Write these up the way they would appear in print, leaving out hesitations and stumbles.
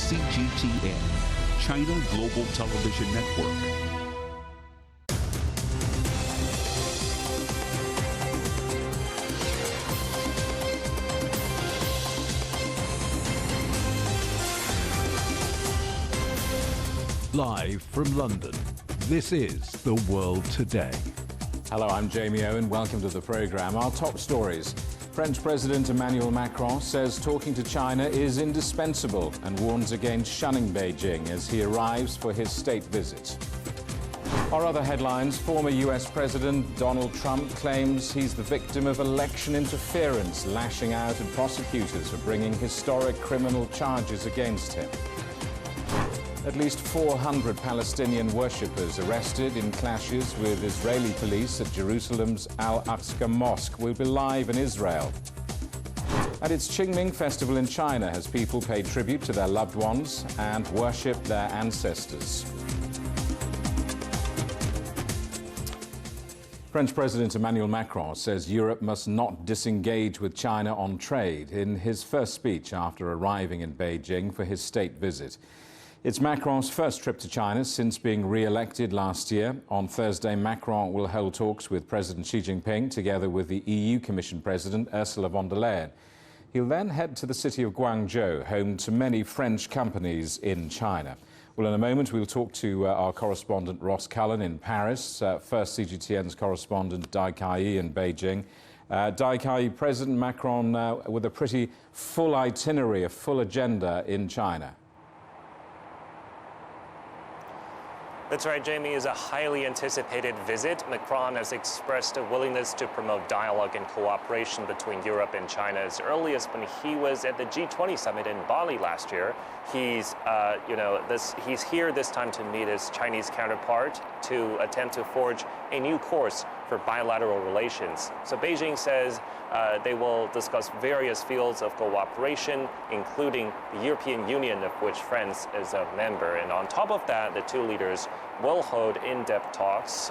CGTN, China Global Television Network. Live from London, this is The World Today. Hello, I'm Jamie Owen. Welcome to the program. Our top stories. French President Emmanuel Macron says talking to China is indispensable and warns against shunning Beijing as he arrives for his state visit. Our other headlines, former US President Donald Trump claims he's the victim of election interference, lashing out at prosecutors for bringing historic criminal charges against him. At least 400 Palestinian worshippers arrested in clashes with Israeli police at Jerusalem's Al-Aqsa Mosque will be live in Israel. At its Qingming Festival in China as people pay tribute to their loved ones and worship their ancestors. French President Emmanuel Macron says Europe must not disengage with China on trade in his first speech after arriving in Beijing for his state visit. It's Macron's first trip to China since being re-elected last year. On Thursday, Macron will hold talks with President Xi Jinping together with the EU Commission President Ursula von der Leyen. He'll then head to the city of Guangzhou, home to many French companies in China. Well, in a moment, we'll talk to our correspondent Ross Cullen in Paris, first CGTN's correspondent Dai Kai in Beijing. Dai Kai, President Macron with a pretty full itinerary, a full agenda in China. That's right, Jamie. Is a highly anticipated visit. Macron has expressed a willingness to promote dialogue and cooperation between Europe and China as early as when he was at the G20 summit in Bali last year. He's here this time to meet his Chinese counterpart to attempt to forge a new course for bilateral relations. So Beijing says they will discuss various fields of cooperation, including the European Union, of which France is a member. And on top of that, the two leaders will hold in-depth talks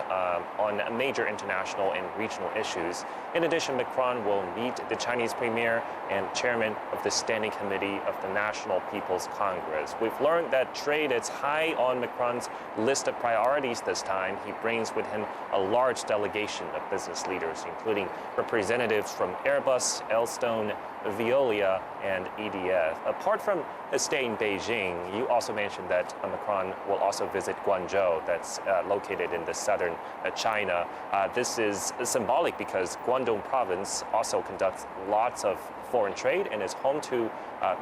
on major international and regional issues. In addition, Macron will meet the Chinese premier and chairman of the Standing Committee of the National People's Congress. We've learned that trade is high on Macron's list of priorities this time. He brings with him a large delegation of business leaders, including representatives from Airbus, Alstom, Veolia, and EDF. Apart from a stay in Beijing, you also mentioned that Macron will also visit Guangzhou, that's located in the southern China. This is symbolic because Guangdong province also conducts lots of foreign trade and is home to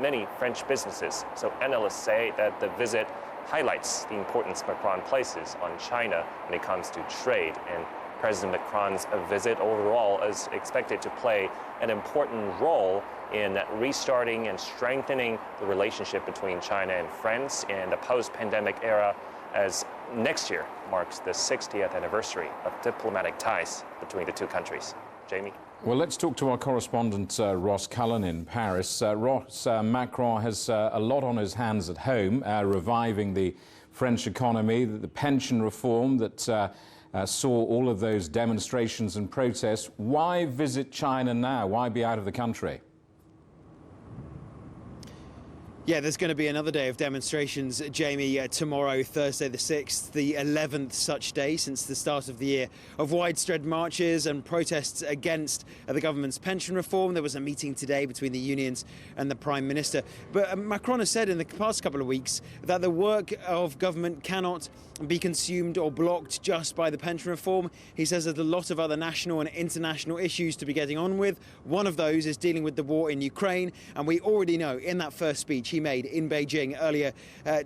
many French businesses. So analysts say that the visit highlights the importance Macron places on China when it comes to trade. And President Macron's visit overall is expected to play an important role in restarting and strengthening the relationship between China and France in the post-pandemic era, as next year marks the 60th anniversary of diplomatic ties between the two countries. Jamie? Well, let's talk to our correspondent Ross Cullen in Paris. Ross, Macron has a lot on his hands at home, reviving the French economy, the pension reform that saw all of those demonstrations and protests. Why visit China now? Why be out of the country? Yeah, there's going to be another day of demonstrations, Jamie, tomorrow, Thursday the 6th, the 11th such day since the start of the year, of widespread marches and protests against the government's pension reform. There was a meeting today between the unions and the Prime Minister. But Macron has said in the past couple of weeks that the work of government cannot be consumed or blocked just by the pension reform. He says there's a lot of other national and international issues to be getting on with. One of those is dealing with the war in Ukraine. And we already know in that first speech he made in Beijing earlier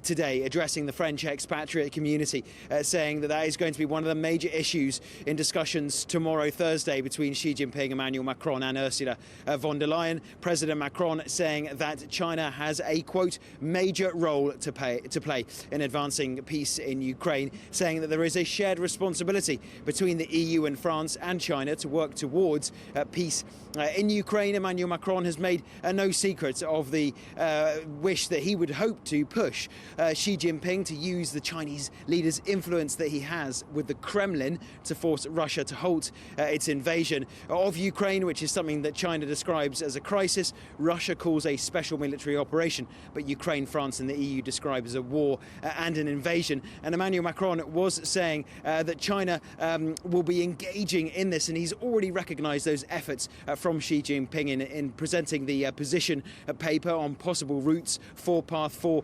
today, addressing the French expatriate community, saying that that is going to be one of the major issues in discussions tomorrow, Thursday, between Xi Jinping, Emmanuel Macron and Ursula von der Leyen. President Macron saying that China has a, quote, major role to play in advancing peace in Ukraine, saying that there is a shared responsibility between the EU and France and China to work towards peace in Ukraine. Emmanuel Macron has made no secret of the wish that he would hope to push Xi Jinping to use the Chinese leader's influence that he has with the Kremlin to force Russia to halt its invasion of Ukraine, which is something that China describes as a crisis. Russia calls a special military operation, but Ukraine, France and the EU describe as a war and an invasion. And Emmanuel Macron was saying that China will be engaging in this, and he's already recognised those efforts from Xi Jinping in presenting the position paper on possible routes for path for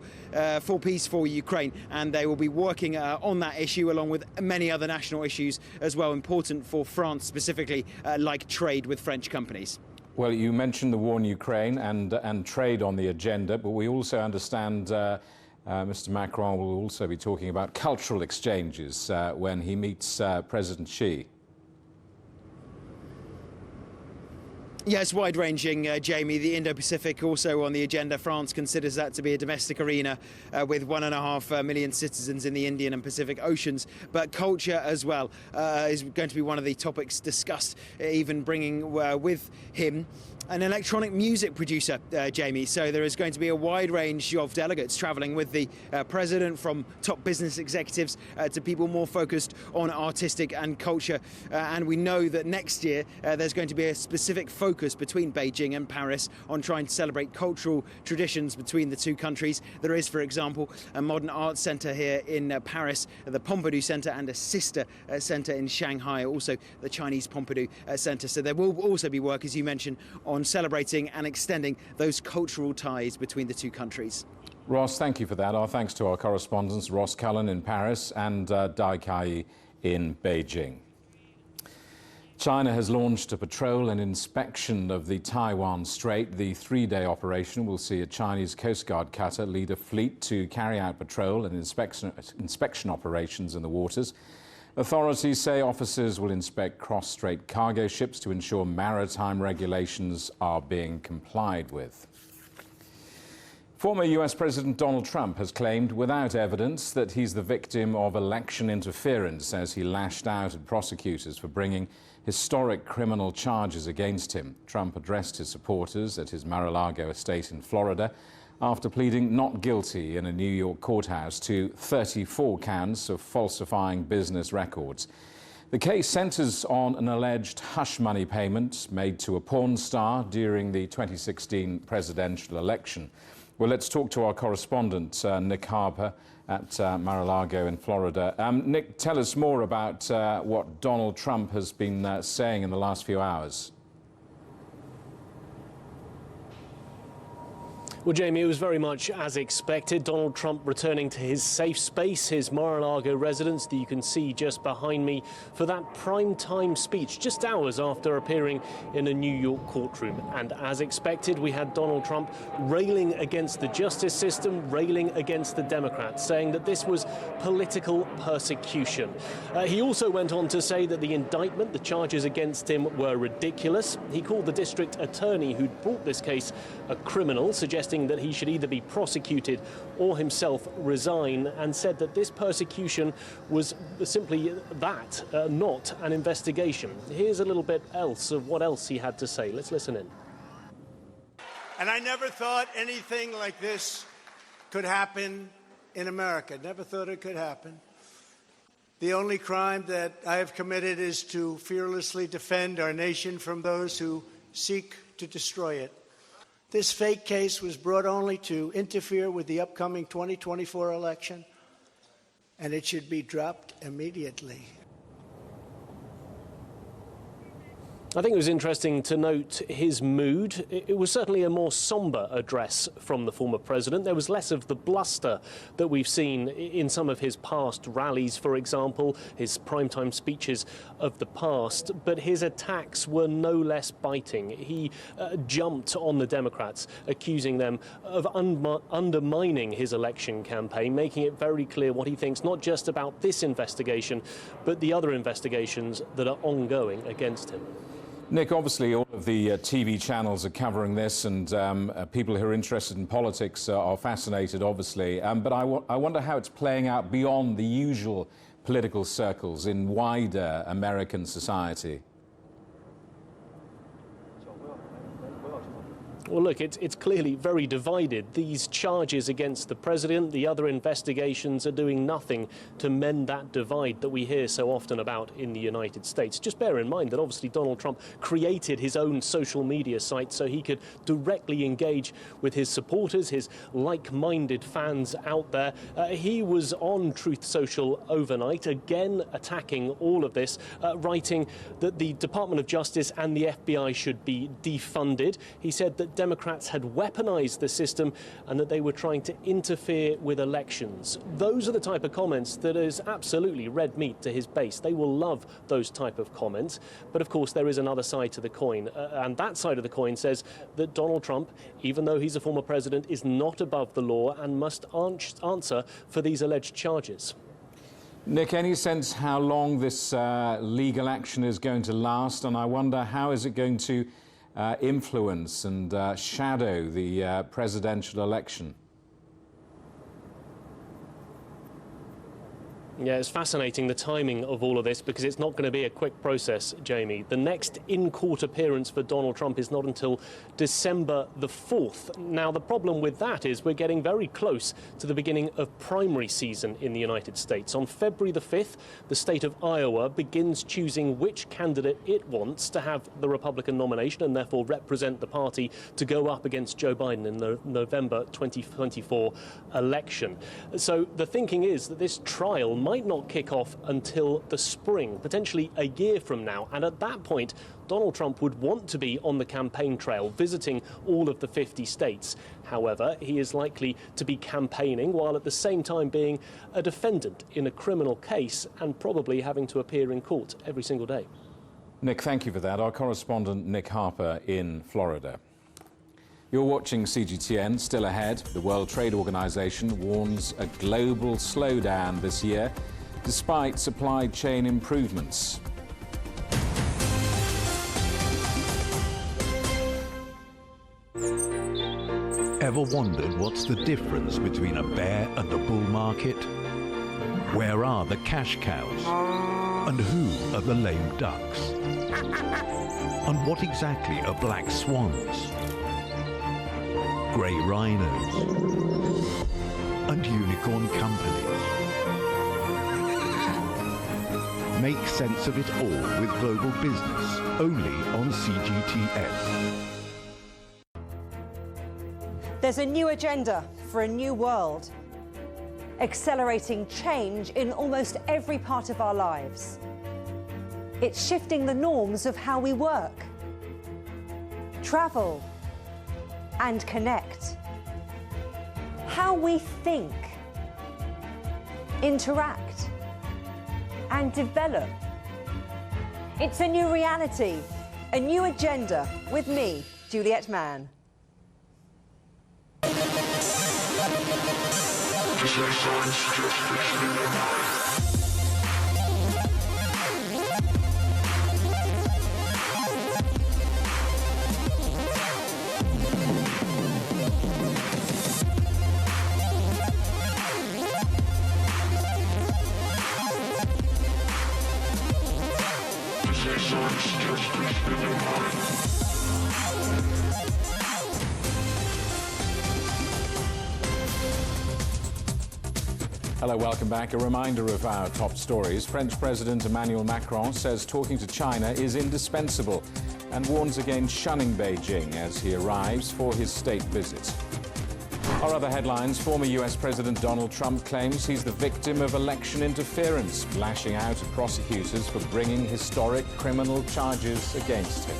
peace for Ukraine. And they will be working on that issue along with many other national issues as well, important for France specifically, like trade with French companies. Well, you mentioned the war in Ukraine and trade on the agenda, but we also understand Mr. Macron will also be talking about cultural exchanges when he meets President Xi. Yes, wide-ranging, Jamie. The Indo-Pacific also on the agenda. France considers that to be a domestic arena with 1.5 million citizens in the Indian and Pacific Oceans. But culture as well is going to be one of the topics discussed, even bringing with him an electronic music producer, Jamie. So there is going to be a wide range of delegates travelling with the president, from top business executives to people more focused on artistic and culture. And we know that next year there's going to be a specific focus between Beijing and Paris on trying to celebrate cultural traditions between the two countries. There is, for example, a modern arts centre here in Paris, the Pompidou Centre, and a sister centre in Shanghai, also the Chinese Pompidou Centre. So there will also be work, as you mentioned, on celebrating and extending those cultural ties between the two countries. Ross, thank you for that. Our thanks to our correspondents, Ross Cullen in Paris and Dai Kai in Beijing. China has launched a patrol and inspection of the Taiwan Strait. The three-day operation will see a Chinese Coast Guard cutter lead a fleet to carry out patrol and inspection operations in the waters. Authorities say officers will inspect cross-strait cargo ships to ensure maritime regulations are being complied with. Former US President Donald Trump has claimed without evidence that he's the victim of election interference as he lashed out at prosecutors for bringing historic criminal charges against him. Trump addressed his supporters at his Mar-a-Lago estate in Florida after pleading not guilty in a New York courthouse to 34 counts of falsifying business records. The case centers on an alleged hush money payment made to a porn star during the 2016 presidential election. Well, let's talk to our correspondent, Nick Harper, at Mar-a-Lago in Florida. Nick, tell us more about what Donald Trump has been saying in the last few hours. Well, Jamie, it was very much as expected. Donald Trump returning to his safe space, his Mar-a-Lago residence that you can see just behind me, for that prime-time speech, just hours after appearing in a New York courtroom. And as expected, we had Donald Trump railing against the justice system, railing against the Democrats, saying that this was political persecution. He also went on to say that the indictment, the charges against him, were ridiculous. He called the district attorney who'd brought this case a criminal, suggesting that he should either be prosecuted or himself resign, and said that this persecution was simply that, not an investigation. Here's a little bit else of what else he had to say. Let's listen in. And I never thought anything like this could happen in America. Never thought it could happen. The only crime that I have committed is to fearlessly defend our nation from those who seek to destroy it. This fake case was brought only to interfere with the upcoming 2024 election, and it should be dropped immediately. I think it was interesting to note his mood. It was certainly a more somber address from the former president. There was less of the bluster that we've seen in some of his past rallies, for example, his primetime speeches of the past. But his attacks were no less biting. He jumped on the Democrats, accusing them of undermining his election campaign, making it very clear what he thinks, not just about this investigation, but the other investigations that are ongoing against him. Nick, obviously all of the TV channels are covering this, and people who are interested in politics are fascinated, obviously. But I wonder how it's playing out beyond the usual political circles in wider American society. Well, look, it's clearly very divided. These charges against the president, the other investigations are doing nothing to mend that divide that we hear so often about in the United States. Just bear in mind that obviously Donald Trump created his own social media site so he could directly engage with his supporters, his like-minded fans out there. He was on Truth Social overnight, again attacking all of this, writing that the Department of Justice and the FBI should be defunded. He said that Democrats had weaponized the system and that they were trying to interfere with elections. Those are the type of comments that is absolutely red meat to his base. They will love those type of comments. But of course, there is another side to the coin. And that side of the coin says that Donald Trump, even though he's a former president, is not above the law and must answer for these alleged charges. Nick, any sense how long this legal action is going to last? And I wonder, how is it going to influence and shadow the presidential election? Yeah, it's fascinating, the timing of all of this, because it's not going to be a quick process, Jamie. The next in-court appearance for Donald Trump is not until December the 4th. Now, the problem with that is we're getting very close to the beginning of primary season in the United States. On February the 5th, the state of Iowa begins choosing which candidate it wants to have the Republican nomination and therefore represent the party to go up against Joe Biden in the November 2024 election. So the thinking is that this trial might not kick off until the spring, potentially a year from now. And at that point, Donald Trump would want to be on the campaign trail, visiting all of the 50 states. However, he is likely to be campaigning while at the same time being a defendant in a criminal case and probably having to appear in court every single day. Nick, thank you for that. Our correspondent Nick Harper in Florida. You're watching CGTN. Still ahead, the World Trade Organization warns a global slowdown this year, despite supply chain improvements. Ever wondered what's the difference between a bear and a bull market? Where are the cash cows? And who are the lame ducks? And what exactly are black swans? Grey rhinos and unicorn companies. Make sense of it all with Global Business, only on CGTN. There's a new agenda for a new world, accelerating change in almost every part of our lives. It's shifting the norms of how we work, travel, and connect. How we think, interact, and develop. It's a new reality, a new agenda with me, Juliet Mann. Hello, welcome back. A reminder of our top stories. French President Emmanuel Macron says talking to China is indispensable and warns against shunning Beijing as he arrives for his state visit. Our other headlines: former US President Donald Trump claims he's the victim of election interference, lashing out at prosecutors for bringing historic criminal charges against him.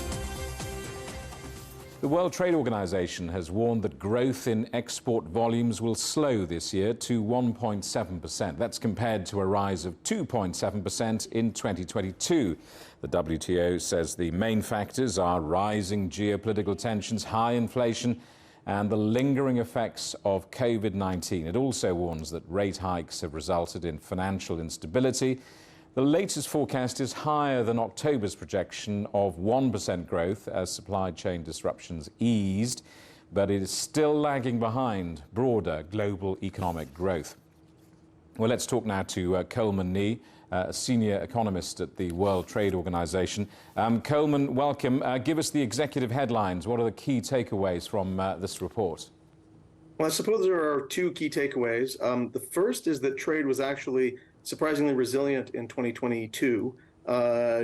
The World Trade Organization has warned that growth in export volumes will slow this year to 1.7%. That's compared to a rise of 2.7% in 2022. The WTO says the main factors are rising geopolitical tensions, high inflation, and the lingering effects of COVID-19. It also warns that rate hikes have resulted in financial instability. The latest forecast is higher than October's projection of 1% growth as supply chain disruptions eased, but it is still lagging behind broader global economic growth. Well, let's talk now to Coleman Nee, a senior economist at the World Trade Organization. Coleman, welcome. Give us the executive headlines. What are the key takeaways from this report? Well, I suppose there are two key takeaways. The first is that trade was actually surprisingly resilient in 2022,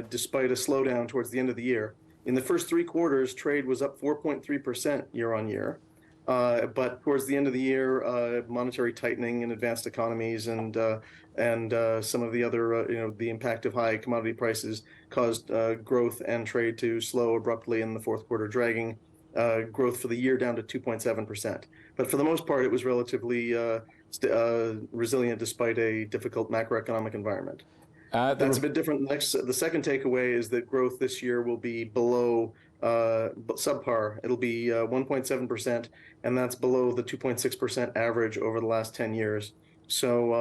despite a slowdown towards the end of the year. In the first 3 quarters, trade was up 4.3% year on year. But towards the end of the year, monetary tightening in advanced economies and some of the other, the impact of high commodity prices caused growth and trade to slow abruptly in the fourth quarter, dragging growth for the year down to 2.7%. But for the most part, it was relatively resilient despite a difficult macroeconomic environment. That's a bit different. The second takeaway is that growth this year will be below subpar. It'll be 1.7%, and that's below the 2.6% average over the last 10 years. So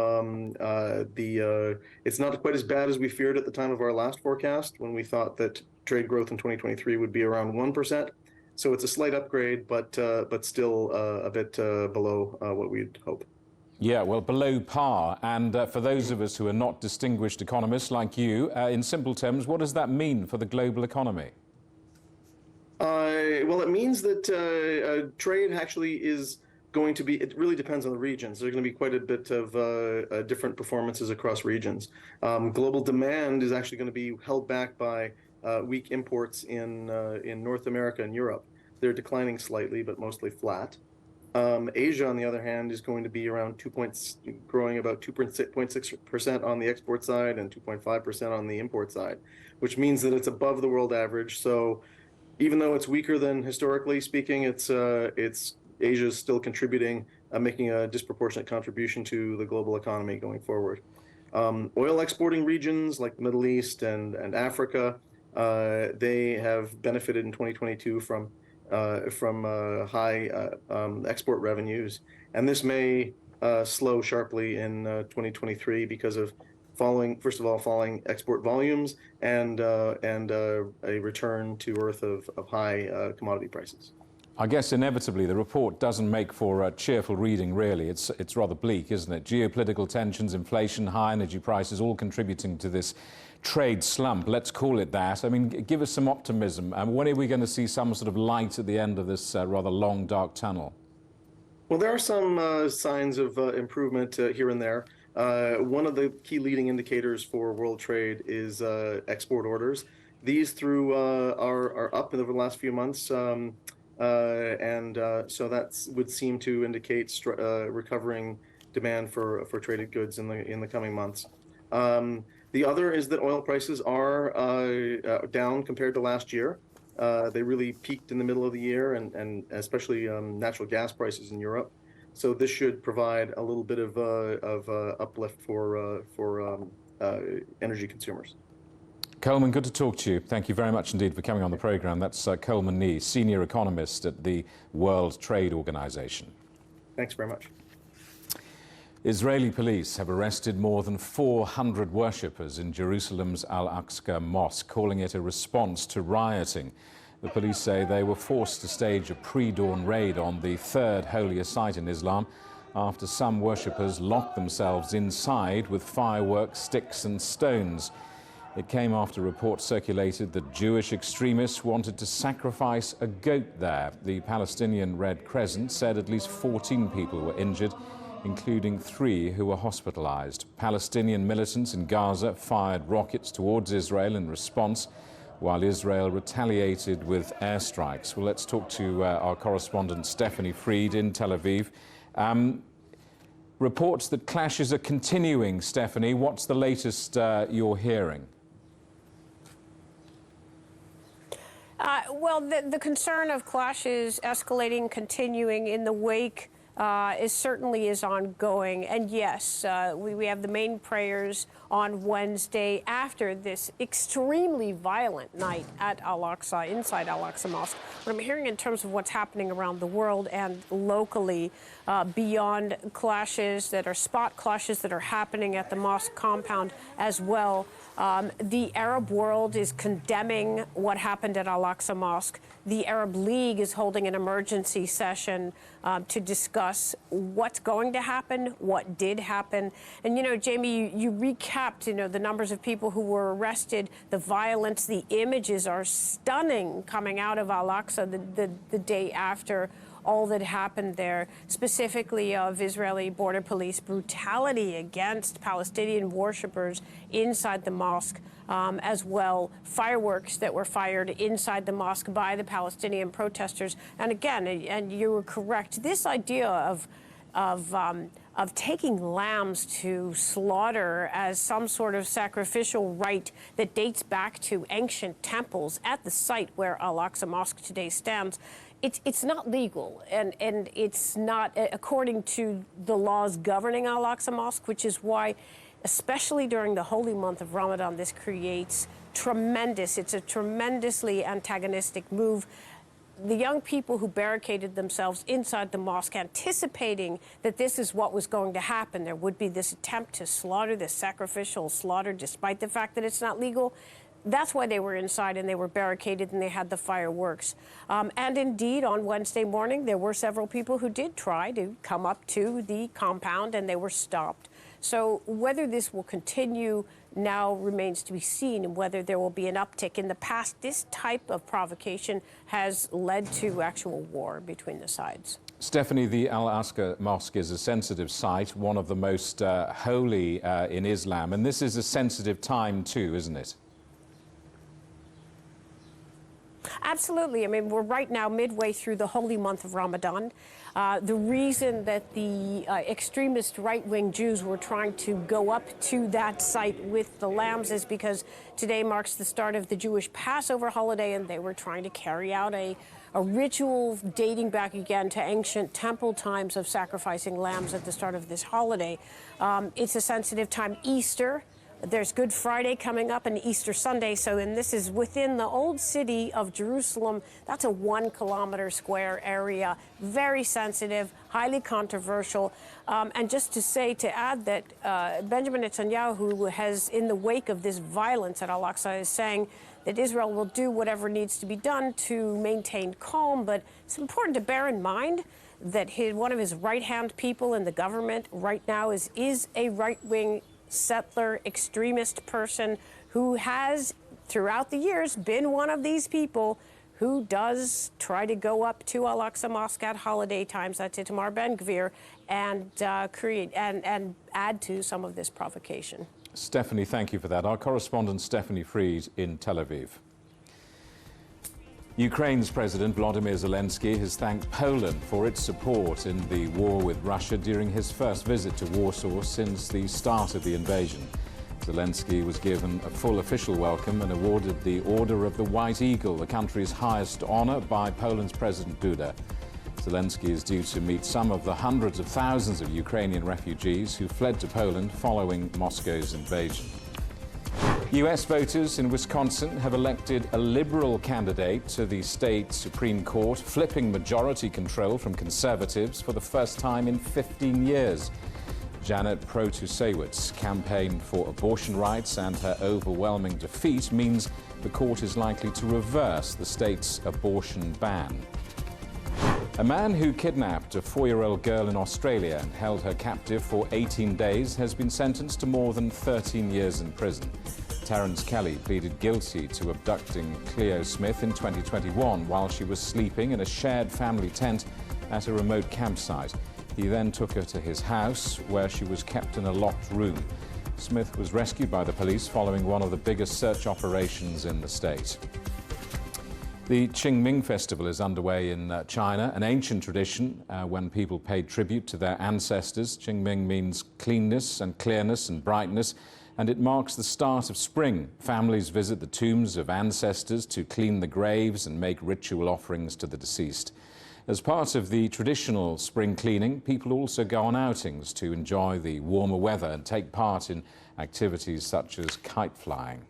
it's not quite as bad as we feared at the time of our last forecast, when we thought that trade growth in 2023 would be around 1%. So it's a slight upgrade, but still a bit below what we'd hope. Yeah, well, below par. And for those of us who are not distinguished economists like you, in simple terms, what does that mean for the global economy? Well, it means that trade actually is going to be, it really depends on the regions. There's going to be quite a bit of different performances across regions. Global demand is actually going to be held back by weak imports in North America and Europe. They're declining slightly, but mostly flat. Asia, on the other hand, is going to be around growing about 2.6% on the export side and 2.5% on the import side, which means that it's above the world average. So even though it's weaker than historically speaking, Asia's still contributing, making a disproportionate contribution to the global economy going forward. Oil exporting regions like the Middle East and Africa, they have benefited in 2022 from high export revenues, and this may slow sharply in 2023 because of falling export volumes and a return to earth of high commodity prices. I guess inevitably the report doesn't make for a cheerful reading, really. It's rather bleak, isn't it? Geopolitical tensions, inflation, high energy prices, all contributing to this trade slump, let's call it that. I mean, give us some optimism. When are we going to see some sort of light at the end of this rather long, dark tunnel? Well, there are some signs of improvement here and there. One of the key leading indicators for world trade is export orders. These are up over the last few months, so that would seem to indicate recovering demand for traded goods in the coming months. The other is that oil prices are down compared to last year. They really peaked in the middle of the year, and especially natural gas prices in Europe. So this should provide a little bit of uplift for energy consumers. Coleman, good to talk to you. Thank you very much indeed for coming on the programme. That's Coleman Nee, senior economist at the World Trade Organization. Thanks very much. Israeli police have arrested more than 400 worshippers in Jerusalem's Al-Aqsa Mosque, calling it a response to rioting. The police say they were forced to stage a pre-dawn raid on the third holiest site in Islam after some worshippers locked themselves inside with fireworks, sticks and stones. It came after reports circulated that Jewish extremists wanted to sacrifice a goat there. The Palestinian Red Crescent said at least 14 people were injured, including 3 who were hospitalized. Palestinian militants in Gaza fired rockets towards Israel in response, while Israel retaliated with airstrikes. Well, let's talk to our correspondent Stephanie Fried in Tel Aviv. Reports that clashes are continuing. Stephanie, what's the latest you're hearing? Well, the concern of clashes escalating, continuing in the wake certainly is ongoing. And yes, we have the main prayers on Wednesday after this extremely violent night at Al-Aqsa, inside Al-Aqsa Mosque. What I'm hearing in terms of what's happening around the world and locally, beyond clashes that are spot clashes that are happening at the mosque compound as well, the Arab world is condemning what happened at Al-Aqsa Mosque. The Arab League is holding an emergency session to discuss us what's going to happen, what did happen. And, you know, Jamie, you recapped, you know, the numbers of people who were arrested, the violence, the images are stunning coming out of Al-Aqsa the day after all that happened there, specifically of Israeli border police brutality against Palestinian worshippers inside the mosque, as well fireworks that were fired inside the mosque by the Palestinian protesters. And again, and you were correct, this idea of taking lambs to slaughter as some sort of sacrificial rite that dates back to ancient temples at the site where Al-Aqsa Mosque today stands, it's not legal, and it's not according to the laws governing Al-Aqsa Mosque, which is why, especially during the holy month of Ramadan, this creates it's a tremendously antagonistic move. The young people who barricaded themselves inside the mosque, anticipating that this is what was going to happen, there would be this attempt to slaughter, this sacrificial slaughter, despite the fact that it's not legal. That's why they were inside and they were barricaded and they had the fireworks. And indeed, on Wednesday morning, there were several people who did try to come up to the compound and they were stopped. So whether this will continue now remains to be seen, and whether there will be an uptick. In the past, this type of provocation has led to actual war between the sides. Stephanie, the Al-Aqsa Mosque is a sensitive site, one of the most holy in Islam, and this is a sensitive time too, isn't it? Absolutely. I mean, we're right now midway through the holy month of Ramadan. The reason that the extremist right-wing Jews were trying to go up to that site with the lambs is because today marks the start of the Jewish Passover holiday, and they were trying to carry out a ritual dating back again to ancient temple times of sacrificing lambs at the start of this holiday. It's a sensitive time. Easter. There's Good Friday coming up and Easter Sunday. And this is within the old city of Jerusalem. That's a 1 kilometer square area. Very sensitive, highly controversial. And just to add that Benjamin Netanyahu, who has, in the wake of this violence at Al-Aqsa, is saying that Israel will do whatever needs to be done to maintain calm. But it's important to bear in mind that one of his right-hand people in the government right now is a right-wing settler extremist person who has throughout the years been one of these people who does try to go up to Al-Aqsa Mosque at holiday times, that's Itamar Ben-Gvir, and create and add to some of this provocation. Stephanie, thank you for that. Our correspondent Stephanie Fried in Tel Aviv. Ukraine's President Volodymyr Zelensky has thanked Poland for its support in the war with Russia during his first visit to Warsaw since the start of the invasion. Zelensky was given a full official welcome and awarded the Order of the White Eagle, the country's highest honor, by Poland's President Duda. Zelensky is due to meet some of the hundreds of thousands of Ukrainian refugees who fled to Poland following Moscow's invasion. US voters in Wisconsin have elected a liberal candidate to the state Supreme Court, flipping majority control from conservatives for the first time in 15 years. Janet Protasewicz campaigned for abortion rights, and her overwhelming defeat means the court is likely to reverse the state's abortion ban. A man who kidnapped a 4-year-old girl in Australia and held her captive for 18 days has been sentenced to more than 13 years in prison. Terence Kelly pleaded guilty to abducting Cleo Smith in 2021 while she was sleeping in a shared family tent at a remote campsite. He then took her to his house, where she was kept in a locked room. Smith was rescued by the police following one of the biggest search operations in the state. The Qingming Festival is underway in China, an ancient tradition when people paid tribute to their ancestors. Qingming means cleanness and clearness and brightness, and it marks the start of spring. Families visit the tombs of ancestors to clean the graves and make ritual offerings to the deceased. As part of the traditional spring cleaning, people also go on outings to enjoy the warmer weather and take part in activities such as kite flying.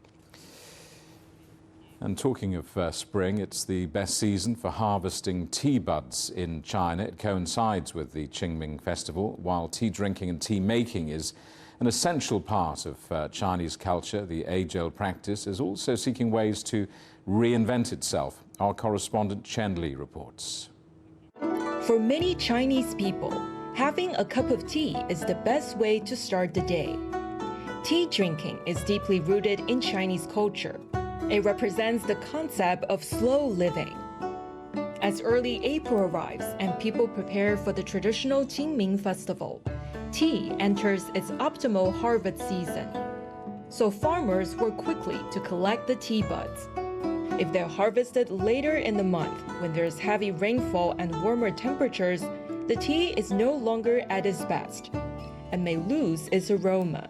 And talking of spring, it's the best season for harvesting tea buds in China. It coincides with the Qingming Festival. While tea drinking and tea making is an essential part of Chinese culture, the age-old practice is also seeking ways to reinvent itself. Our correspondent Chen Li reports. For many Chinese people, having a cup of tea is the best way to start the day. Tea drinking is deeply rooted in Chinese culture. It represents the concept of slow living. As early April arrives and people prepare for the traditional Qingming festival, tea enters its optimal harvest season. So farmers work quickly to collect the tea buds. If they're harvested later in the month, when there's heavy rainfall and warmer temperatures, the tea is no longer at its best and may lose its aroma.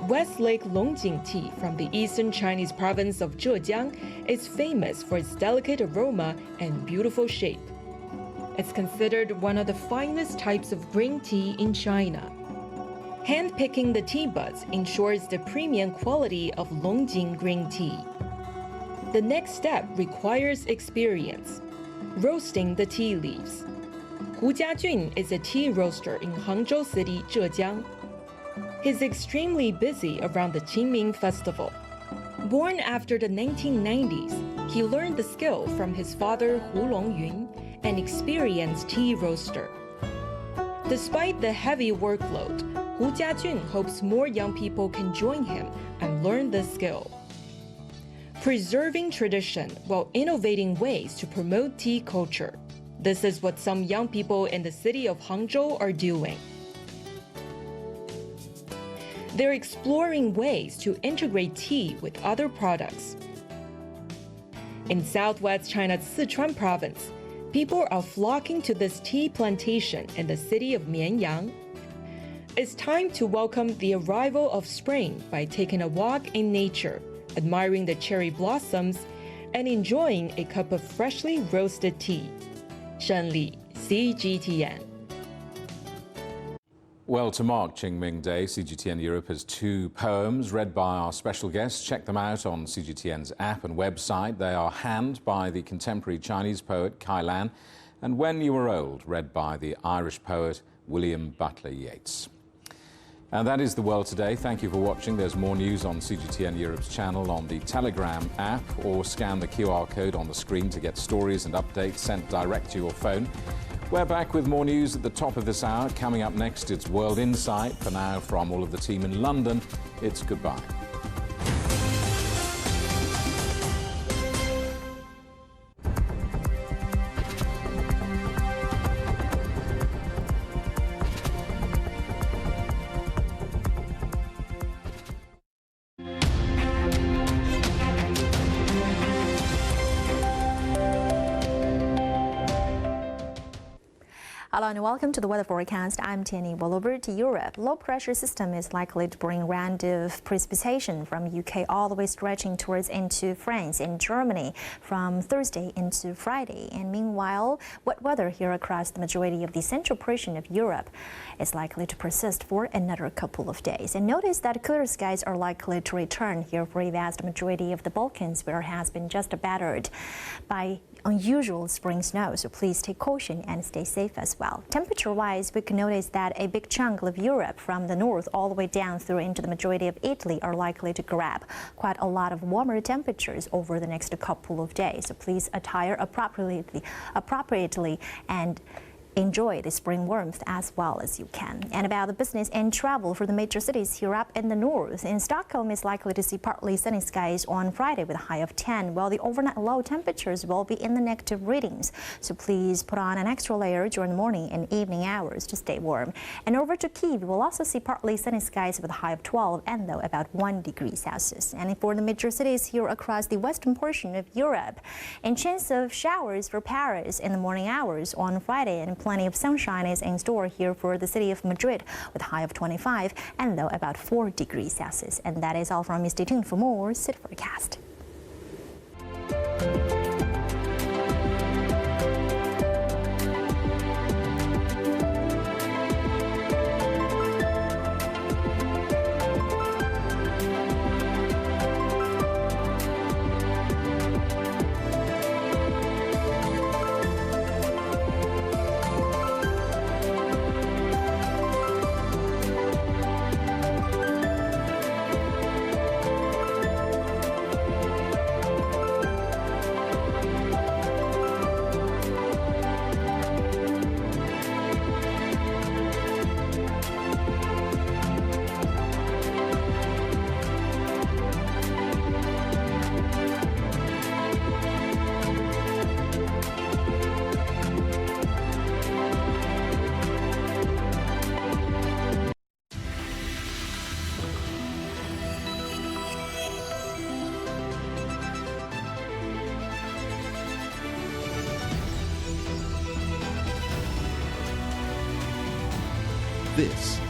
Westlake Longjing tea from the eastern Chinese province of Zhejiang is famous for its delicate aroma and beautiful shape. It's considered one of the finest types of green tea in China. Hand-picking the tea buds ensures the premium quality of Longjing green tea. The next step requires experience: roasting the tea leaves. Hu Jiajun is a tea roaster in Hangzhou City, Zhejiang. He's extremely busy around the Qingming festival. Born after the 1990s, he learned the skill from his father Hu Longyun, an experienced tea roaster. Despite the heavy workload, Hu Jiajun hopes more young people can join him and learn this skill. Preserving tradition while innovating ways to promote tea culture. This is what some young people in the city of Hangzhou are doing. They're exploring ways to integrate tea with other products. In southwest China's Sichuan province, people are flocking to this tea plantation in the city of Mianyang. It's time to welcome the arrival of spring by taking a walk in nature, admiring the cherry blossoms, and enjoying a cup of freshly roasted tea. Shen Li, CGTN. Well, to mark Qingming Day, CGTN Europe has two poems read by our special guests. Check them out on CGTN's app and website. They are Hand by the contemporary Chinese poet Kai Lan and When You Were Old, read by the Irish poet William Butler Yeats. And that is the world today. Thank you for watching. There's more news on CGTN Europe's channel, on the Telegram app, or scan the QR code on the screen to get stories and updates sent direct to your phone. We're back with more news at the top of this hour. Coming up next, it's World Insight. For now, from all of the team in London, it's goodbye. Hello and welcome to the weather forecast. I'm Tierney. Well, over to Europe, low pressure system is likely to bring round of precipitation from UK all the way stretching towards into France and Germany from Thursday into Friday. And meanwhile, wet weather here across the majority of the central portion of Europe is likely to persist for another couple of days. And notice that clear skies are likely to return here for a vast majority of the Balkans, where it has been just battered by unusual spring snow, so please take caution and stay safe as well. Temperature-wise, we can notice that a big chunk of Europe from the north all the way down through into the majority of Italy are likely to grab quite a lot of warmer temperatures over the next couple of days. So please attire appropriately and enjoy the spring warmth as well as you can. And about the business and travel for the major cities here up in the north. In Stockholm is likely to see partly sunny skies on Friday with a high of 10, while the overnight low temperatures will be in the negative readings. So please put on an extra layer during the morning and evening hours to stay warm. And over to Kyiv, we'll also see partly sunny skies with a high of 12 and though about 1 degree Celsius. And for the major cities here across the western portion of Europe, and chance of showers for Paris in the morning hours on Friday, and plenty of sunshine is in store here for the city of Madrid with a high of 25 and low about 4 degrees Celsius. And that is all from me. Stay tuned for more City Forecast. This